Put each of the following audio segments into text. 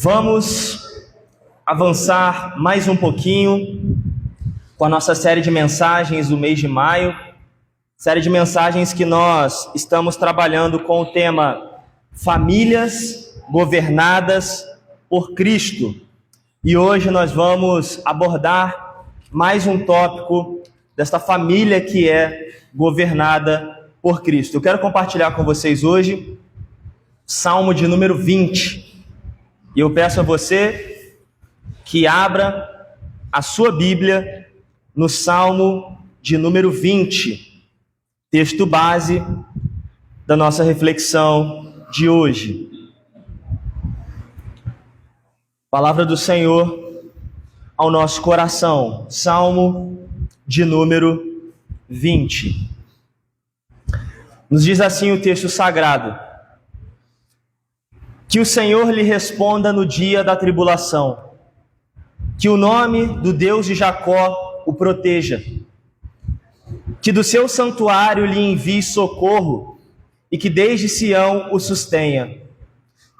Vamos avançar mais um pouquinho com a nossa série de mensagens do mês de maio, série de mensagens que nós estamos trabalhando com o tema Famílias Governadas por Cristo. E hoje nós vamos abordar mais um tópico desta família que é governada por Cristo. Eu quero compartilhar com vocês hoje Salmo de número 20. E eu peço a você que abra a sua Bíblia no Salmo de número 20, texto base da nossa reflexão de hoje. Palavra do Senhor ao nosso coração, Salmo de número 20. Nos diz assim o texto sagrado: que o Senhor lhe responda no dia da tribulação, que o nome do Deus de Jacó o proteja, que do seu santuário lhe envie socorro e que desde Sião o sustenha,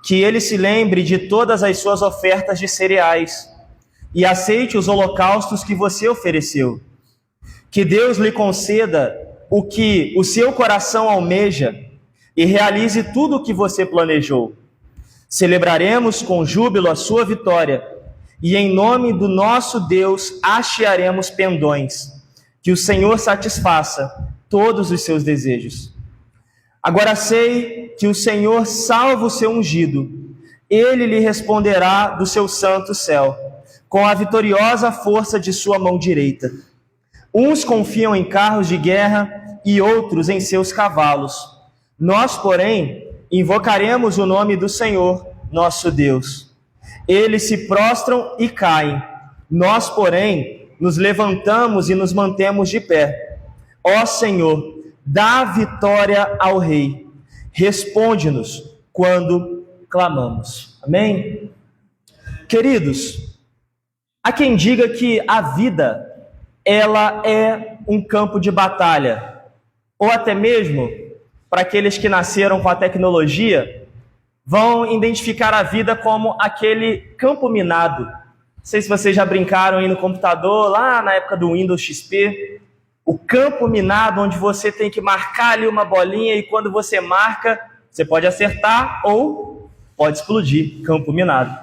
que ele se lembre de todas as suas ofertas de cereais e aceite os holocaustos que você ofereceu, que Deus lhe conceda o que o seu coração almeja e realize tudo o que você planejou. Celebraremos com júbilo a sua vitória, e em nome do nosso Deus hastearemos pendões. Que o Senhor satisfaça todos os seus desejos. Agora sei que o Senhor salva o seu ungido. Ele lhe responderá do seu santo céu, com a vitoriosa força de sua mão direita. Uns confiam em carros de guerra e outros em seus cavalos. Nós, porém, invocaremos o nome do Senhor, nosso Deus. Eles se prostram e caem. Nós, porém, nos levantamos e nos mantemos de pé. Ó Senhor, dá vitória ao Rei. Responde-nos quando clamamos. Amém? Queridos, há quem diga que a vida, ela é um campo de batalha, ou até mesmo, para aqueles que nasceram com a tecnologia, vão identificar a vida como aquele campo minado. Não sei se vocês já brincaram aí no computador, lá na época do Windows XP, o campo minado onde você tem que marcar ali uma bolinha e quando você marca, você pode acertar ou pode explodir, campo minado.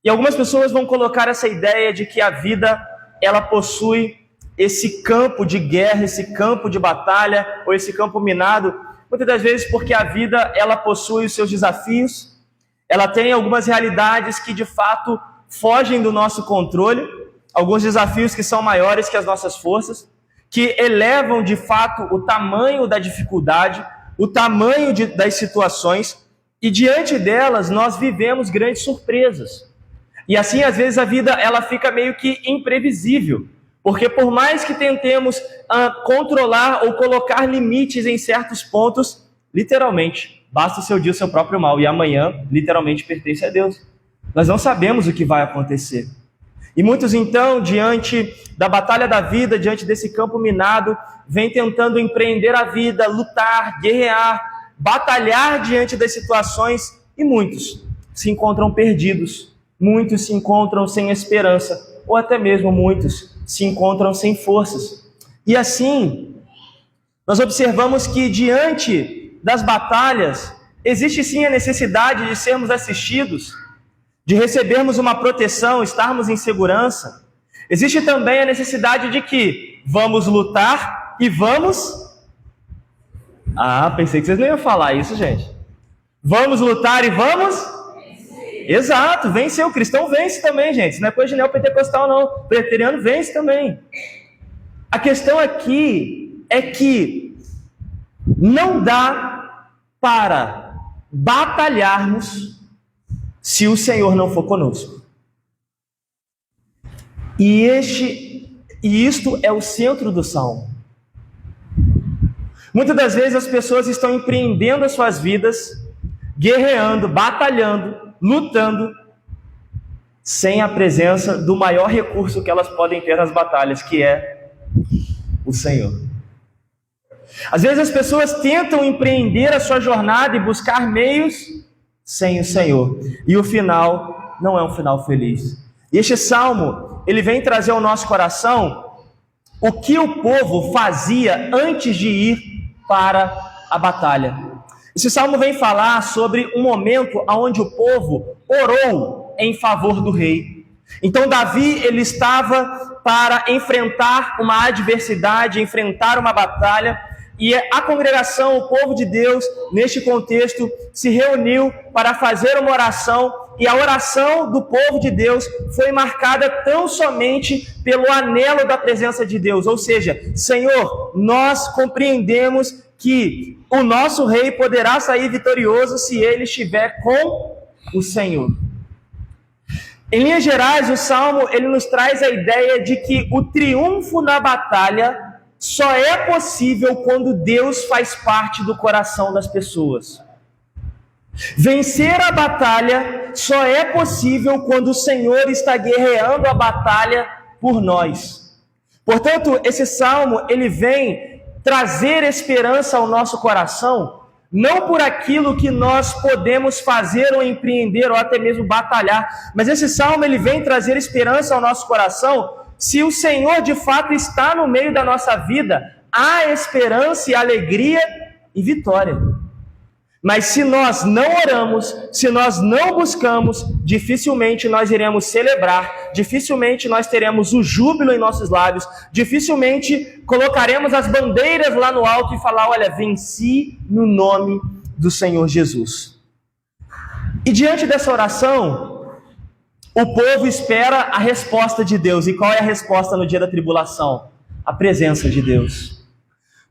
E algumas pessoas vão colocar essa ideia de que a vida, ela possui esse campo de guerra, esse campo de batalha ou esse campo minado, muitas das vezes porque a vida, ela possui os seus desafios, ela tem algumas realidades que de fato fogem do nosso controle, alguns desafios que são maiores que as nossas forças, que elevam de fato o tamanho da dificuldade, o tamanho das situações, e diante delas nós vivemos grandes surpresas. E assim, às vezes, a vida ela fica meio que imprevisível. Porque por mais que tentemos controlar ou colocar limites em certos pontos, literalmente, basta o seu dia o seu próprio mal, e amanhã, literalmente, pertence a Deus. Nós não sabemos o que vai acontecer. E muitos, então, diante da batalha da vida, diante desse campo minado, vêm tentando empreender a vida, lutar, guerrear, batalhar diante das situações, e muitos se encontram perdidos, muitos se encontram sem esperança, ou até mesmo muitos se encontram sem forças. E assim, nós observamos que diante das batalhas, existe sim a necessidade de sermos assistidos, de recebermos uma proteção, estarmos em segurança. Existe também a necessidade de que vamos lutar e vamos... pensei que vocês não iam falar isso, gente. Vamos lutar e vamos... Exato, vencer. O cristão vence também, gente. Isso não é coisa de neopentecostal, não. O preteriano vence também. A questão aqui é que não dá para batalharmos se o Senhor não for conosco. E isto é o centro do Salmo. Muitas das vezes as pessoas estão empreendendo as suas vidas, guerreando, batalhando, lutando, sem a presença do maior recurso que elas podem ter nas batalhas, que é o Senhor. Às vezes as pessoas tentam empreender a sua jornada e buscar meios sem o Senhor. E o final não é um final feliz. E este salmo, ele vem trazer ao nosso coração o que o povo fazia antes de ir para a batalha. Esse salmo vem falar sobre um momento onde o povo orou em favor do rei. Então Davi, ele estava para enfrentar uma adversidade, enfrentar uma batalha, e a congregação, o povo de Deus, neste contexto, se reuniu para fazer uma oração, e a oração do povo de Deus foi marcada tão somente pelo anelo da presença de Deus, ou seja, Senhor, nós compreendemos que o nosso rei poderá sair vitorioso se ele estiver com o Senhor. Em linhas gerais, o Salmo ele nos traz a ideia de que o triunfo na batalha só é possível quando Deus faz parte do coração das pessoas. Vencer a batalha só é possível quando o Senhor está guerreando a batalha por nós. Portanto, esse Salmo ele vem trazer esperança ao nosso coração, não por aquilo que nós podemos fazer ou empreender ou até mesmo batalhar, mas esse salmo ele vem trazer esperança ao nosso coração. Se o Senhor de fato está no meio da nossa vida, há esperança e alegria e vitória. Mas se nós não oramos, se nós não buscamos, dificilmente nós iremos celebrar, dificilmente nós teremos o júbilo em nossos lábios, dificilmente colocaremos as bandeiras lá no alto e falar, olha, venci no nome do Senhor Jesus. E diante dessa oração, o povo espera a resposta de Deus. E qual é a resposta no dia da tribulação? A presença de Deus.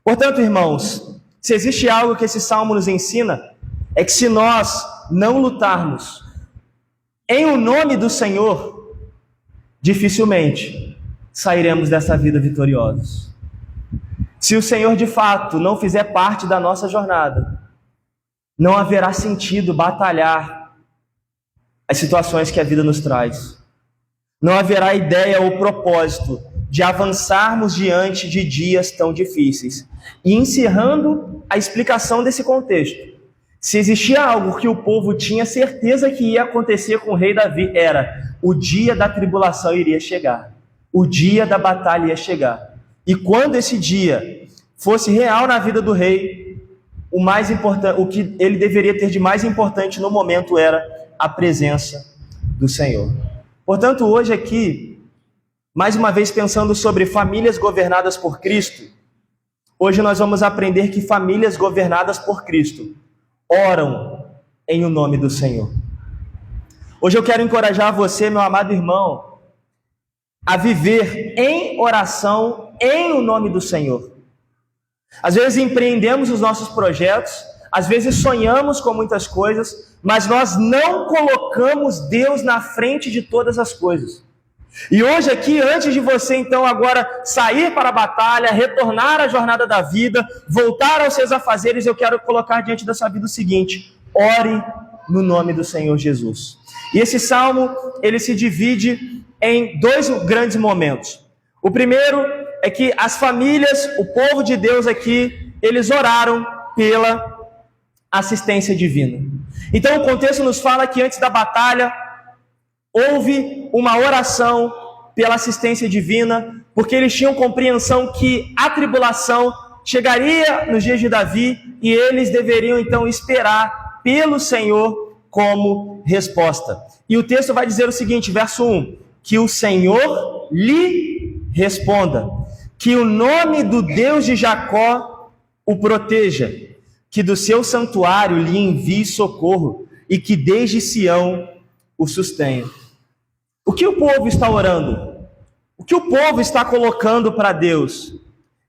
Portanto, irmãos, se existe algo que esse salmo nos ensina, é que se nós não lutarmos em o nome do Senhor, dificilmente sairemos dessa vida vitoriosos. Se o Senhor de fato não fizer parte da nossa jornada, não haverá sentido batalhar as situações que a vida nos traz. Não haverá ideia ou propósito de avançarmos diante de dias tão difíceis. E encerrando a explicação desse contexto, se existia algo que o povo tinha certeza que ia acontecer com o rei Davi, era o dia da tribulação iria chegar, o dia da batalha ia chegar. E quando esse dia fosse real na vida do rei, o mais importante, o que ele deveria ter de mais importante no momento era a presença do Senhor. Portanto, hoje aqui, mais uma vez pensando sobre famílias governadas por Cristo, hoje nós vamos aprender que famílias governadas por Cristo oram em o nome do Senhor. Hoje eu quero encorajar você, meu amado irmão, a viver em oração em o nome do Senhor. Às vezes empreendemos os nossos projetos, às vezes sonhamos com muitas coisas, mas nós não colocamos Deus na frente de todas as coisas. E hoje aqui, antes de você então agora sair para a batalha, retornar à jornada da vida, voltar aos seus afazeres, eu quero colocar diante da sua vida o seguinte: ore no nome do Senhor Jesus. E esse salmo, ele se divide em dois grandes momentos. O primeiro é que as famílias, o povo de Deus aqui, eles oraram pela assistência divina. Então o contexto nos fala que antes da batalha, houve uma oração pela assistência divina, porque eles tinham compreensão que a tribulação chegaria nos dias de Davi e eles deveriam então esperar pelo Senhor como resposta. E o texto vai dizer o seguinte, verso 1, que o Senhor lhe responda, que o nome do Deus de Jacó o proteja, que do seu santuário lhe envie socorro e que desde Sião o sustenha. O que o povo está orando? O que o povo está colocando para Deus?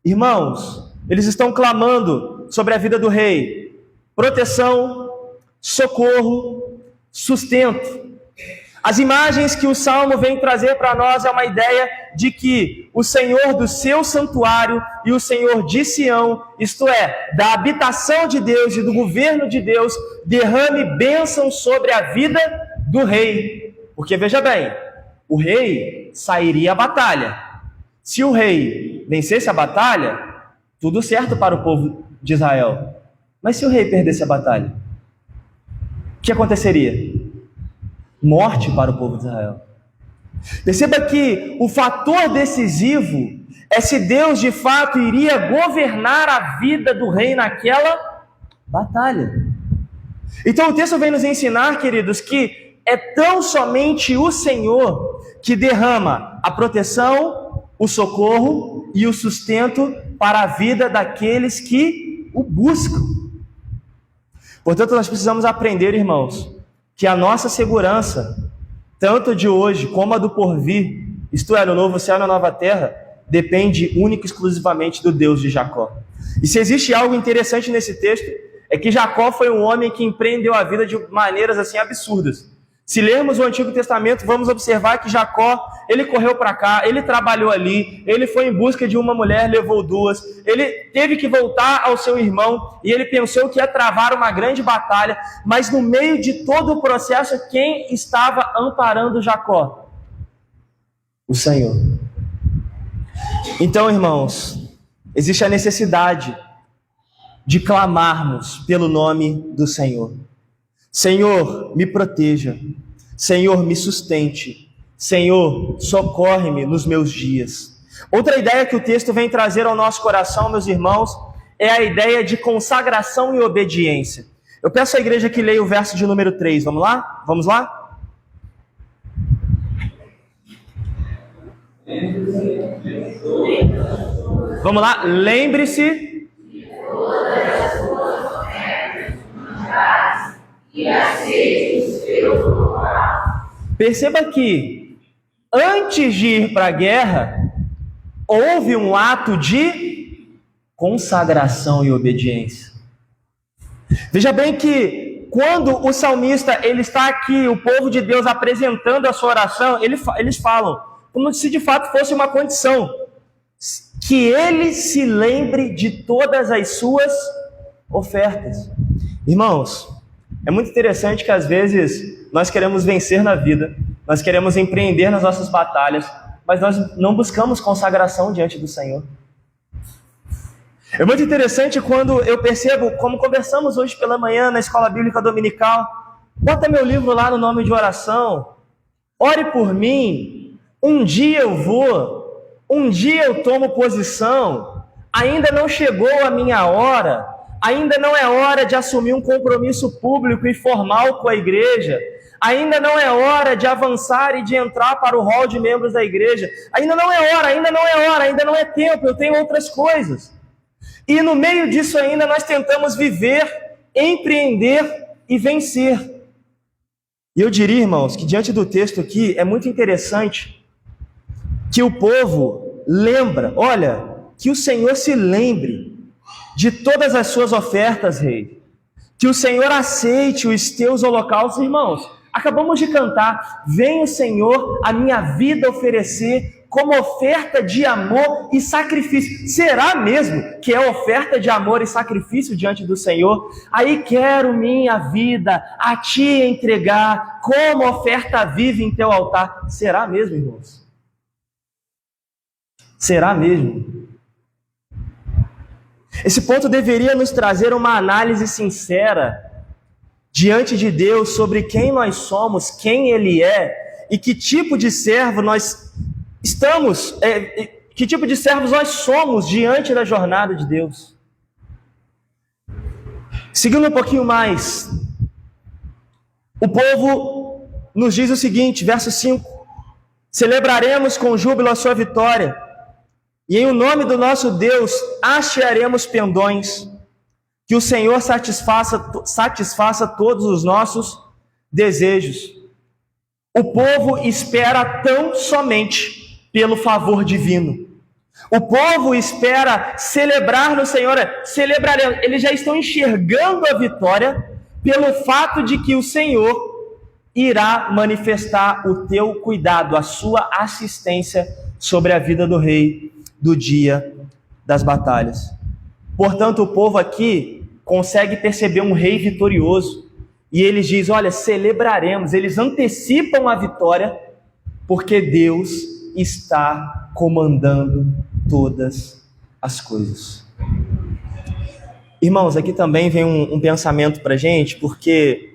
Irmãos, eles estão clamando sobre a vida do rei: proteção, socorro, sustento. As imagens que o Salmo vem trazer para nós é uma ideia de que o Senhor do seu santuário e o Senhor de Sião, isto é, da habitação de Deus e do governo de Deus, derrame bênção sobre a vida do rei. Porque veja bem, o rei sairia à batalha. Se o rei vencesse a batalha, tudo certo para o povo de Israel. Mas se o rei perdesse a batalha, o que aconteceria? morte para o povo de Israel. Perceba que o fator decisivo é se Deus de fato iria governar a vida do rei naquela batalha. Então o texto vem nos ensinar, queridos, que é tão somente o Senhor que derrama a proteção, o socorro e o sustento para a vida daqueles que o buscam. Portanto, nós precisamos aprender, irmãos, que a nossa segurança, tanto de hoje como a do porvir, isto é, no novo céu e na nova terra, depende única e exclusivamente do Deus de Jacó. E se existe algo interessante nesse texto, é que Jacó foi um homem que empreendeu a vida de maneiras assim absurdas. Se lermos o Antigo Testamento, vamos observar que Jacó, ele correu para cá, ele trabalhou ali, ele foi em busca de uma mulher, levou duas, ele teve que voltar ao seu irmão e ele pensou que ia travar uma grande batalha, mas no meio de todo o processo, quem estava amparando Jacó? O Senhor. Então, irmãos, existe a necessidade de clamarmos pelo nome do Senhor. Senhor, me proteja. Senhor, me sustente. Senhor, socorre-me nos meus dias. Outra ideia que o texto vem trazer ao nosso coração, meus irmãos, é a ideia de consagração e obediência. Eu peço à igreja que leia o verso de número 3. Vamos lá? Vamos lá? Vamos lá? Lembre-se perceba que antes de ir para a guerra houve um ato de consagração e obediência. Veja bem que quando o salmista ele está aqui, o povo de Deus apresentando a sua oração, eles falam como se de fato fosse uma condição que ele se lembre de todas as suas ofertas. Irmãos, é muito interessante que às vezes nós queremos vencer na vida, nós queremos empreender nas nossas batalhas, mas nós não buscamos consagração diante do Senhor. É muito interessante quando eu percebo, como conversamos hoje pela manhã na escola bíblica dominical, bota meu livro lá no nome de oração, ore por mim, um dia eu vou, um dia eu tomo posição, ainda não chegou a minha hora, ainda não é hora de assumir um compromisso público e formal com a igreja, ainda não é hora de avançar e de entrar para o hall de membros da igreja, ainda não é hora, ainda não é tempo, eu tenho outras coisas. E no meio disso ainda nós tentamos viver, empreender e vencer. E eu diria, irmãos, que diante do texto aqui é muito interessante que o povo lembra, olha, que o Senhor se lembre de todas as suas ofertas, rei. Que o Senhor aceite os teus holocaustos, irmãos. Acabamos de cantar, vem o Senhor a minha vida oferecer como oferta de amor e sacrifício. Será mesmo que é oferta de amor e sacrifício diante do Senhor? Aí quero minha vida a ti entregar como oferta viva em teu altar. Será mesmo, irmãos? Será mesmo? Esse ponto deveria nos trazer uma análise sincera diante de Deus sobre quem nós somos, quem Ele é e que tipo de servo nós estamos, que tipo de servos nós somos diante da jornada de Deus. Seguindo um pouquinho mais, o povo nos diz o seguinte, verso 5: celebraremos com júbilo a sua vitória, e em o nome do nosso Deus hastearemos pendões, que o Senhor satisfaça todos os nossos desejos. O povo espera tão somente pelo favor divino. O povo espera celebrar no Senhor, celebraremos. Eles já estão enxergando a vitória pelo fato de que o Senhor irá manifestar o teu cuidado, a sua assistência sobre a vida do rei do dia das batalhas. Portanto, o povo aqui consegue perceber um rei vitorioso e eles dizem, olha, celebraremos. Eles antecipam a vitória porque Deus está comandando todas as coisas. Irmãos, aqui também vem um pensamento para a gente, porque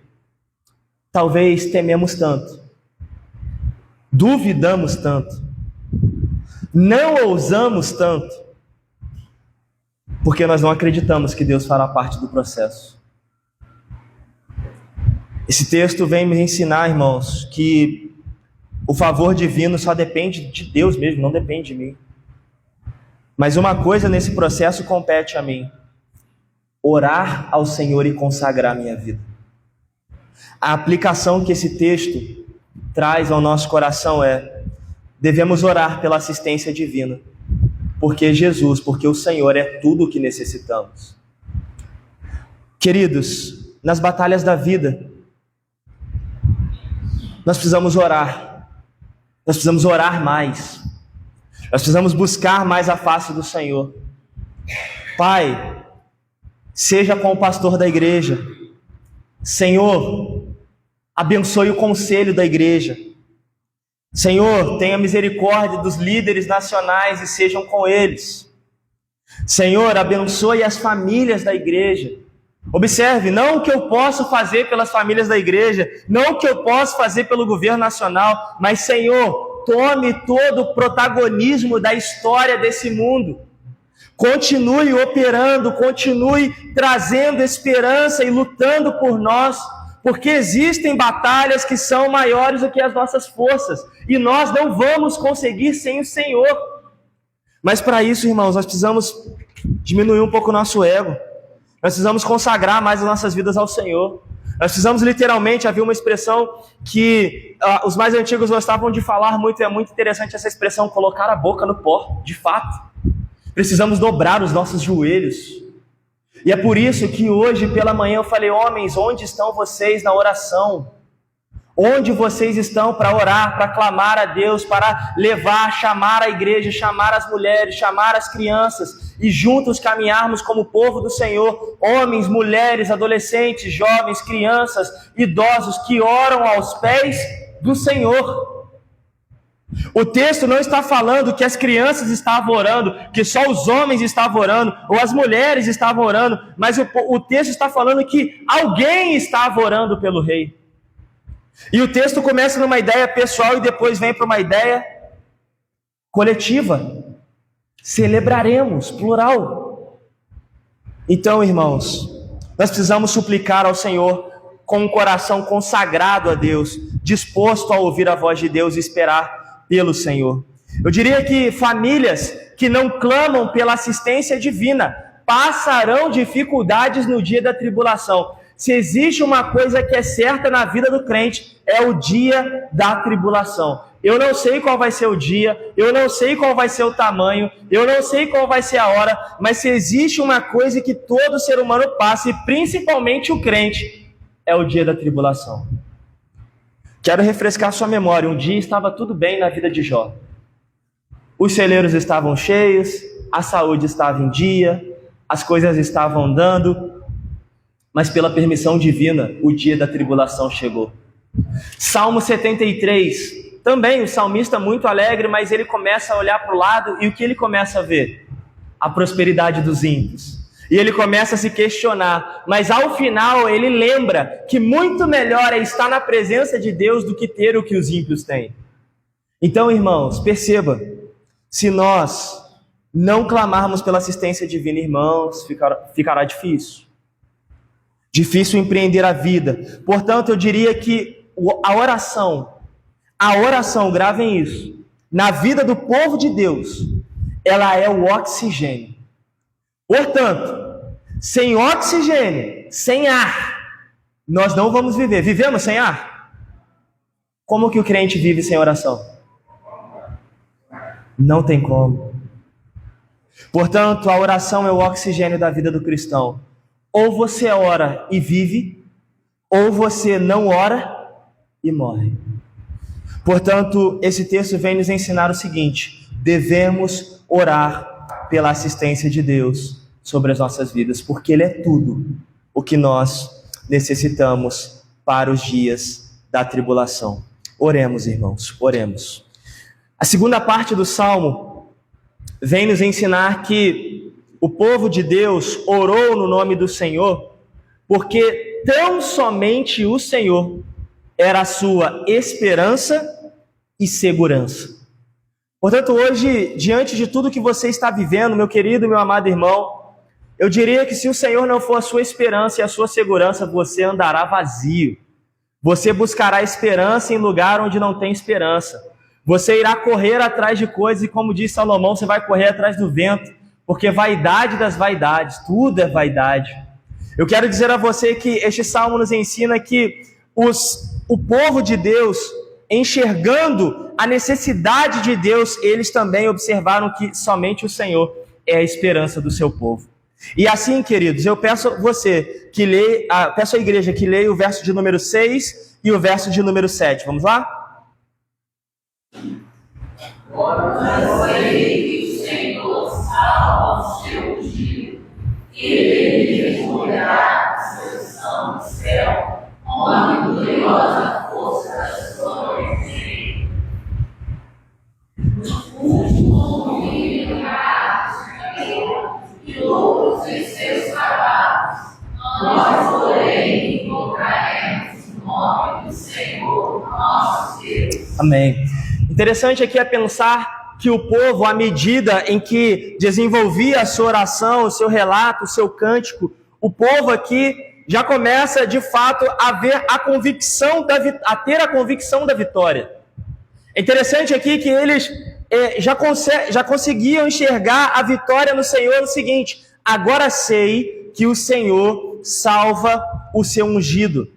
talvez tememos tanto, duvidamos tanto, não ousamos tanto, porque nós não acreditamos que Deus fará parte do processo. Esse texto vem me ensinar, irmãos, que o favor divino só depende de Deus mesmo, não depende de mim. Mas uma coisa nesse processo compete a mim: orar ao Senhor e consagrar a minha vida. A aplicação que esse texto traz ao nosso coração é: devemos orar pela assistência divina, porque Jesus, porque o Senhor é tudo o que necessitamos. Queridos, nas batalhas da vida, nós precisamos orar. Nós precisamos orar mais. Nós precisamos buscar mais a face do Senhor. Pai, seja com o pastor da igreja. Senhor, abençoe o conselho da igreja. Senhor, tenha misericórdia dos líderes nacionais e sejam com eles. Senhor, abençoe as famílias da igreja. Observe, não o que eu posso fazer pelas famílias da igreja, não o que eu posso fazer pelo governo nacional, mas, Senhor, tome todo o protagonismo da história desse mundo. Continue operando, continue trazendo esperança e lutando por nós, porque existem batalhas que são maiores do que as nossas forças, e nós não vamos conseguir sem o Senhor. Mas para isso, irmãos, nós precisamos diminuir um pouco o nosso ego. Nós precisamos consagrar mais as nossas vidas ao Senhor. Nós precisamos literalmente, havia uma expressão que os mais antigos gostavam de falar muito, e é muito interessante essa expressão, colocar a boca no pó, de fato. Precisamos dobrar os nossos joelhos. E é por isso que hoje pela manhã eu falei: homens, onde estão vocês na oração? Onde vocês estão para orar, para clamar a Deus, para levar, chamar a igreja, chamar as mulheres, chamar as crianças e juntos caminharmos como povo do Senhor, homens, mulheres, adolescentes, jovens, crianças, idosos que oram aos pés do Senhor. O texto não está falando que as crianças estavam orando, que só os homens estavam orando, ou as mulheres estavam orando, mas o texto está falando que alguém estava orando pelo rei. E o texto começa numa ideia pessoal e depois vem para uma ideia coletiva. Celebraremos, plural. Então, irmãos, nós precisamos suplicar ao Senhor com um coração consagrado a Deus, disposto a ouvir a voz de Deus e esperar pelo Senhor. Eu diria que famílias que não clamam pela assistência divina passarão dificuldades no dia da tribulação. Se existe uma coisa que é certa na vida do crente, é o dia da tribulação. Eu não sei qual vai ser o dia, eu não sei qual vai ser o tamanho, eu não sei qual vai ser a hora, mas se existe uma coisa que todo ser humano passa, e principalmente o crente, é o dia da tribulação. Quero refrescar sua memória. Um dia estava tudo bem na vida de Jó. Os celeiros estavam cheios, a saúde estava em dia, as coisas estavam andando, mas pela permissão divina, o dia da tribulação chegou. Salmo 73, também o salmista muito alegre, mas ele começa a olhar para o lado, e o que ele começa a ver? A prosperidade dos ímpios. E ele começa a se questionar, mas ao final ele lembra que muito melhor é estar na presença de Deus do que ter o que os ímpios têm. Então, irmãos, perceba, se nós não clamarmos pela assistência divina, irmãos, ficará difícil. Difícil empreender a vida. Portanto, eu diria que a oração, gravem isso, na vida do povo de Deus, ela é o oxigênio. Portanto, sem oxigênio, sem ar, nós não vamos viver. Vivemos sem ar? Como que o crente vive sem oração? Não tem como. Portanto, a oração é o oxigênio da vida do cristão. Ou você ora e vive, ou você não ora e morre. Portanto, esse texto vem nos ensinar o seguinte: devemos orar pela assistência de Deus sobre as nossas vidas, porque Ele é tudo o que nós necessitamos para os dias da tribulação. Oremos, irmãos, oremos. A segunda parte do Salmo vem nos ensinar que o povo de Deus orou no nome do Senhor, porque tão somente o Senhor era a sua esperança e segurança. Portanto, hoje, diante de tudo que você está vivendo, meu querido, meu amado irmão, eu diria que se o Senhor não for a sua esperança e a sua segurança, você andará vazio. Você buscará esperança em lugar onde não tem esperança. Você irá correr atrás de coisas e, como diz Salomão, você vai correr atrás do vento, porque vaidade das vaidades, tudo é vaidade. Eu quero dizer a você que este salmo nos ensina que o povo de Deus, enxergando a necessidade de Deus, eles também observaram que somente o Senhor é a esperança do seu povo. E assim, queridos, eu peço a você que leia, peço à igreja que leia o verso de número 6 e o verso de número 7. Vamos lá? Ora, sei que o Senhor salva o seu ungido, e ele responderá a solução do céu, com a gloriosa força da sua direita. E outros em seus cavalos, nós, porém, invocaremos o nome do Senhor, nosso Deus. Amém. Interessante aqui é pensar que o povo, à medida em que desenvolvia a sua oração, o seu relato, o seu cântico, o povo aqui já começa, de fato, a ver a convicção, a ter a convicção da vitória. É interessante aqui que eles já conseguiam enxergar a vitória no Senhor no seguinte: agora sei que o Senhor salva o seu ungido.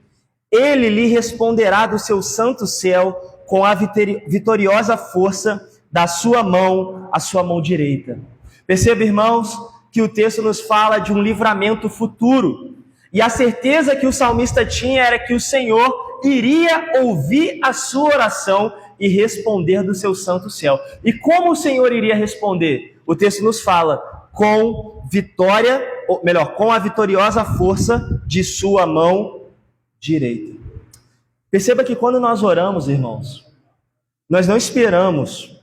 Ele lhe responderá do seu santo céu com a vitoriosa força da sua mão, a sua mão direita. Perceba, irmãos, que o texto nos fala de um livramento futuro. E a certeza que o salmista tinha era que o Senhor iria ouvir a sua oração e responder do seu santo céu. E como o Senhor iria responder? O texto nos fala com vitória, ou melhor, com a vitoriosa força de sua mão direita. Perceba que quando nós oramos, irmãos, nós não esperamos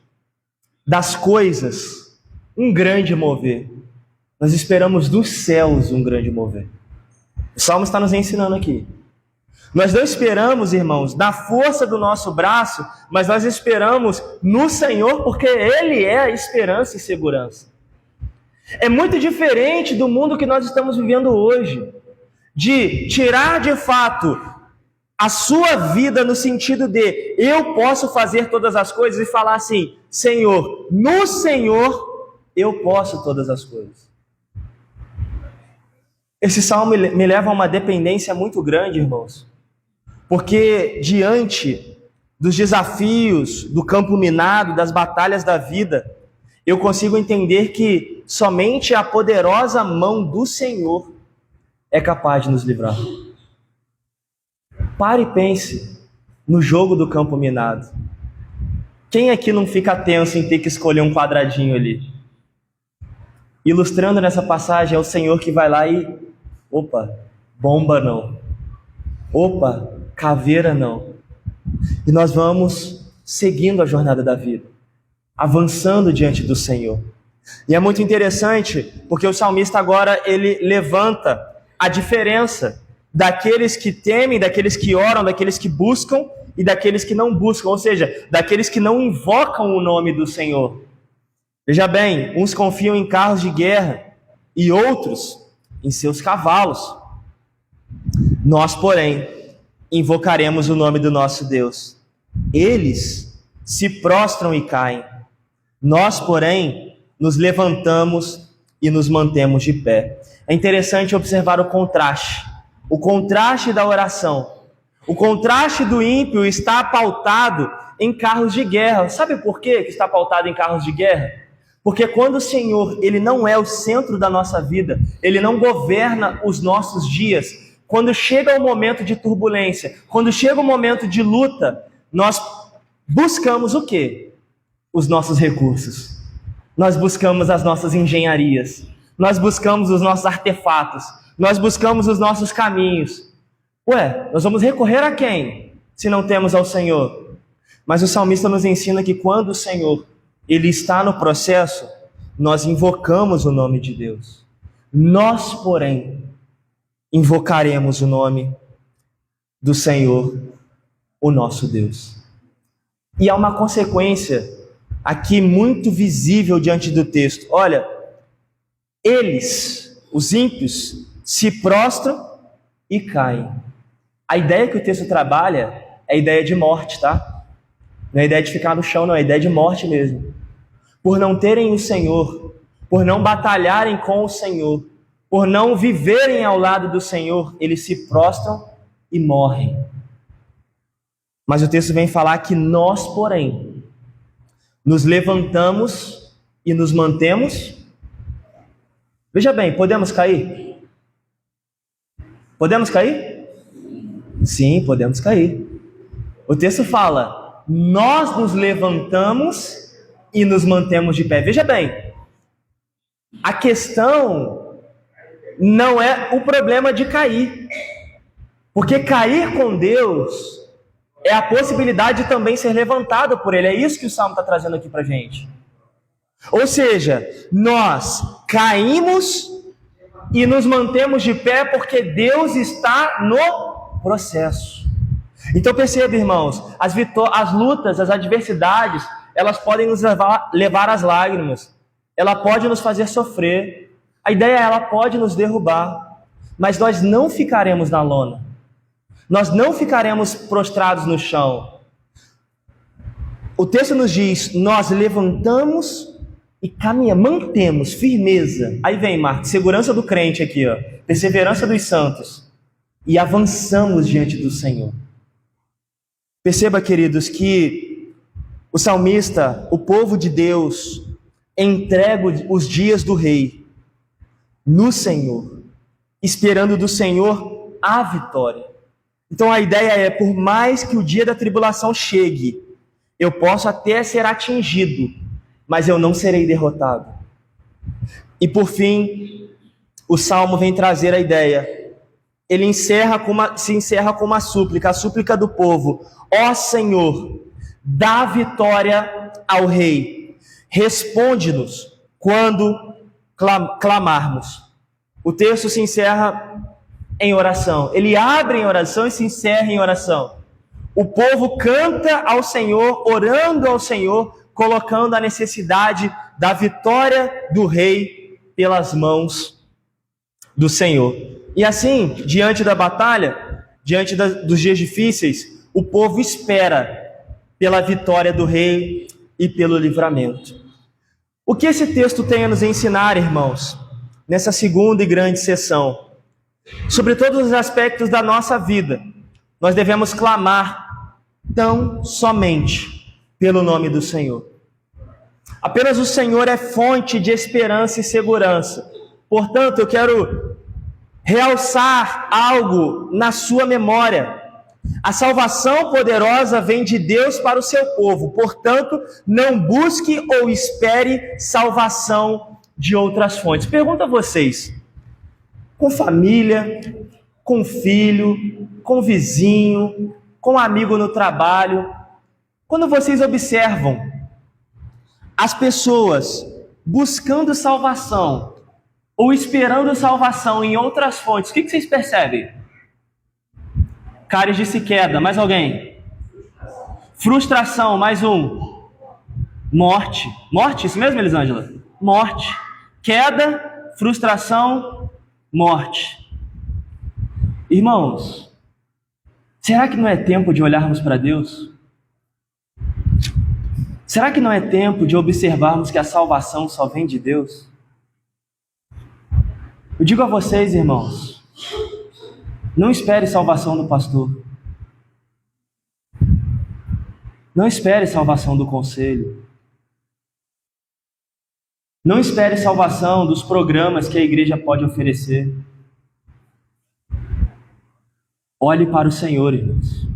das coisas um grande mover. Nós esperamos dos céus um grande mover. O Salmo está nos ensinando aqui. Nós não esperamos, irmãos, da força do nosso braço, mas nós esperamos no Senhor, porque Ele é a esperança e segurança. É muito diferente do mundo que nós estamos vivendo hoje, de tirar de fato a sua vida no sentido de eu posso fazer todas as coisas e falar assim: Senhor, no Senhor eu posso todas as coisas. Esse salmo me leva a uma dependência muito grande, irmãos, porque diante dos desafios do campo minado, das batalhas da vida, eu consigo entender que somente a poderosa mão do Senhor é capaz de nos livrar. Pare e pense no jogo do campo minado. Quem aqui não fica tenso em ter que escolher um quadradinho ali? Ilustrando nessa passagem, é o Senhor que vai lá e... Opa, bomba não. Opa, caveira não. E nós vamos seguindo a jornada da vida, avançando diante do Senhor. E é muito interessante, porque o salmista agora, ele levanta a diferença daqueles que temem, daqueles que oram, daqueles que buscam e daqueles que não buscam, ou seja, daqueles que não invocam o nome do Senhor. Veja bem, uns confiam em carros de guerra e outros em seus cavalos. Nós, porém, invocaremos o nome do nosso Deus. Eles se prostram e caem. Nós, porém, nos levantamos e nos mantemos de pé. É interessante observar o contraste da oração. O contraste do ímpio está pautado em carros de guerra. Sabe por quê que está pautado em carros de guerra? Porque quando o Senhor, Ele não é o centro da nossa vida, Ele não governa os nossos dias, quando chega o momento de turbulência, quando chega o momento de luta, nós buscamos o quê? Os nossos recursos. Nós buscamos as nossas engenharias. Nós buscamos os nossos artefatos. Nós buscamos os nossos caminhos. Ué, nós vamos recorrer a quem, se não temos ao Senhor? Mas o salmista nos ensina que quando o Senhor, Ele está no processo, nós invocamos o nome de Deus. Nós, porém, invocaremos o nome do Senhor, o nosso Deus. E há uma consequência aqui muito visível diante do texto. Olha, eles, os ímpios, se prostram e caem. A ideia que o texto trabalha é a ideia de morte, tá? Não é a ideia de ficar no chão, não, é a ideia de morte mesmo. Por não terem o Senhor, por não batalharem com o Senhor, por não viverem ao lado do Senhor, eles se prostram e morrem. Mas o texto vem falar que nós, porém, nos levantamos e nos mantemos. Veja bem, podemos cair? Podemos cair? Sim, podemos cair. O texto fala, nós nos levantamos e nos mantemos de pé. Veja bem, a questão não é o problema de cair, porque cair com Deus é a possibilidade de também ser levantado por Ele. É isso que o Salmo está trazendo aqui para a gente. Ou seja, nós caímos e nos mantemos de pé porque Deus está no processo. Então perceba, irmãos, as lutas, as adversidades, elas podem nos levar às lágrimas. Ela pode nos fazer sofrer. A ideia é, ela pode nos derrubar. Mas nós não ficaremos na lona. Nós não ficaremos prostrados no chão. O texto nos diz, nós levantamos e caminhamos, mantemos firmeza. Aí vem, Marcos, segurança do crente aqui, ó, perseverança dos santos. E avançamos diante do Senhor. Perceba, queridos, que o salmista, o povo de Deus, entrega os dias do rei no Senhor, esperando do Senhor a vitória. Então a ideia é, por mais que o dia da tribulação chegue, eu posso até ser atingido, mas eu não serei derrotado. E por fim, o Salmo vem trazer a ideia. Ele se encerra com uma súplica, a súplica do povo. Ó Senhor, dá vitória ao rei. Responde-nos quando clamarmos. O texto se encerra em oração. Ele abre em oração e se encerra em oração. O povo canta ao Senhor, orando ao Senhor, colocando a necessidade da vitória do rei pelas mãos do Senhor. E assim, diante da batalha, diante dos dias difíceis, o povo espera pela vitória do rei e pelo livramento. O que esse texto tem a nos ensinar, irmãos, nessa segunda e grande sessão? Sobre todos os aspectos da nossa vida, nós devemos clamar tão somente pelo nome do Senhor. Apenas o Senhor é fonte de esperança e segurança. Portanto, eu quero realçar algo na sua memória. A salvação poderosa vem de Deus para o seu povo. Portanto, não busque ou espere salvação de outras fontes. Pergunto a vocês, com família, com filho, com vizinho, com amigo no trabalho, quando vocês observam as pessoas buscando salvação ou esperando salvação em outras fontes, o que vocês percebem? Cáries de queda, mais alguém? Frustração, mais um. Morte. Morte, isso mesmo, Elisângela? Morte. Queda, frustração, morte. Irmãos, será que não é tempo de olharmos para Deus? Será que não é tempo de observarmos que a salvação só vem de Deus? Eu digo a vocês, irmãos, não espere salvação do pastor. Não espere salvação do conselho. Não espere salvação dos programas que a igreja pode oferecer. Olhe para o Senhor, irmãos.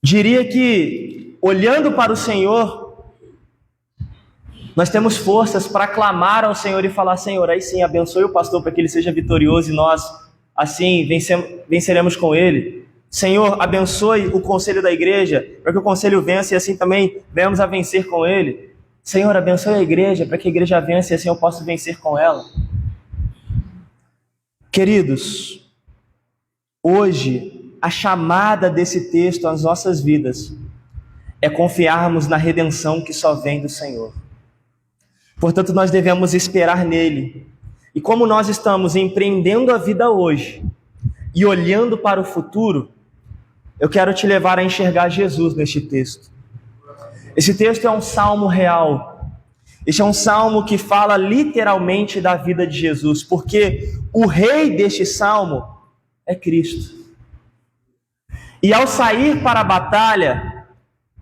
Diria que, olhando para o Senhor, nós temos forças para clamar ao Senhor e falar: Senhor, aí sim, abençoe o pastor para que ele seja vitorioso e nós, assim, venceremos com ele. Senhor, abençoe o conselho da igreja para que o conselho vença e assim também venhamos a vencer com ele. Senhor, abençoe a igreja para que a igreja vença e assim eu possa vencer com ela. Queridos, hoje a chamada desse texto às nossas vidas é confiarmos na redenção que só vem do Senhor. Portanto, nós devemos esperar nele. E como nós estamos empreendendo a vida hoje e olhando para o futuro, eu quero te levar a enxergar Jesus neste texto. Esse texto é um salmo real. Este é um salmo que fala literalmente da vida de Jesus, porque o rei deste salmo é Cristo. E ao sair para a batalha,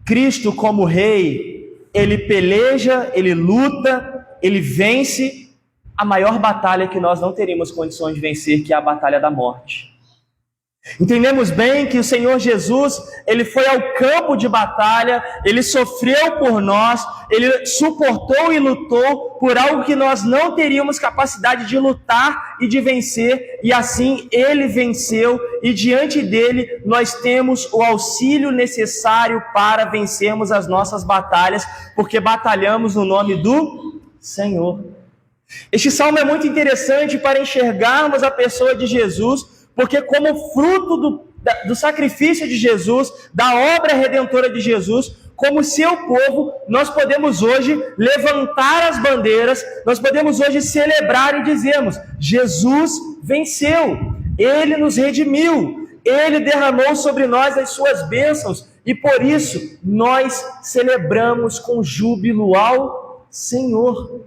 Cristo como rei, ele peleja, ele luta, ele vence a maior batalha que nós não teríamos condições de vencer, que é a batalha da morte. Entendemos bem que o Senhor Jesus, ele foi ao campo de batalha, ele sofreu por nós, ele suportou e lutou por algo que nós não teríamos capacidade de lutar e de vencer, e assim ele venceu, e diante dele nós temos o auxílio necessário para vencermos as nossas batalhas, porque batalhamos no nome do Senhor. Este salmo é muito interessante para enxergarmos a pessoa de Jesus, porque como fruto do sacrifício de Jesus, da obra redentora de Jesus, como seu povo, nós podemos hoje levantar as bandeiras, nós podemos hoje celebrar e dizermos: Jesus venceu, Ele nos redimiu, Ele derramou sobre nós as suas bênçãos, e por isso nós celebramos com júbilo ao Senhor.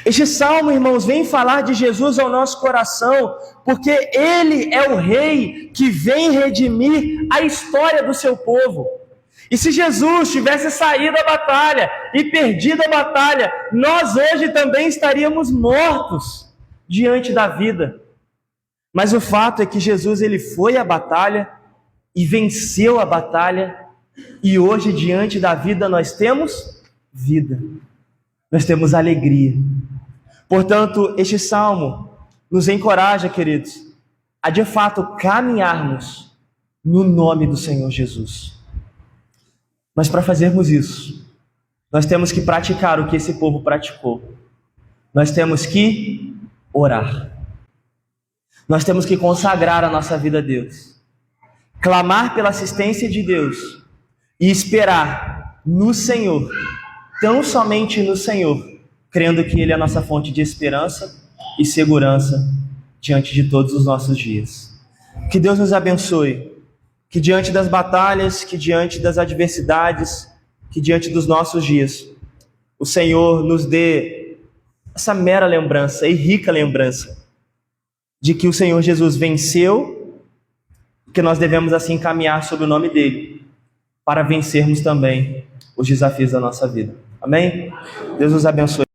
Este salmo, irmãos, vem falar de Jesus ao nosso coração, porque Ele é o Rei que vem redimir a história do seu povo. E se Jesus tivesse saído da batalha e perdido a batalha, nós hoje também estaríamos mortos diante da vida. Mas o fato é que Jesus, ele foi à batalha e venceu a batalha, e hoje diante da vida nós temos vida. Nós temos alegria. Portanto, este salmo nos encoraja, queridos, a de fato caminharmos no nome do Senhor Jesus. Mas para fazermos isso, nós temos que praticar o que esse povo praticou. Nós temos que orar. Nós temos que consagrar a nossa vida a Deus. Clamar pela assistência de Deus e esperar no Senhor, tão somente no Senhor, crendo que Ele é a nossa fonte de esperança e segurança diante de todos os nossos dias. Que Deus nos abençoe, que diante das batalhas, que diante das adversidades, que diante dos nossos dias, o Senhor nos dê essa mera lembrança e rica lembrança de que o Senhor Jesus venceu, que nós devemos assim caminhar sob o nome dEle, para vencermos também os desafios da nossa vida. Amém? Deus nos abençoe.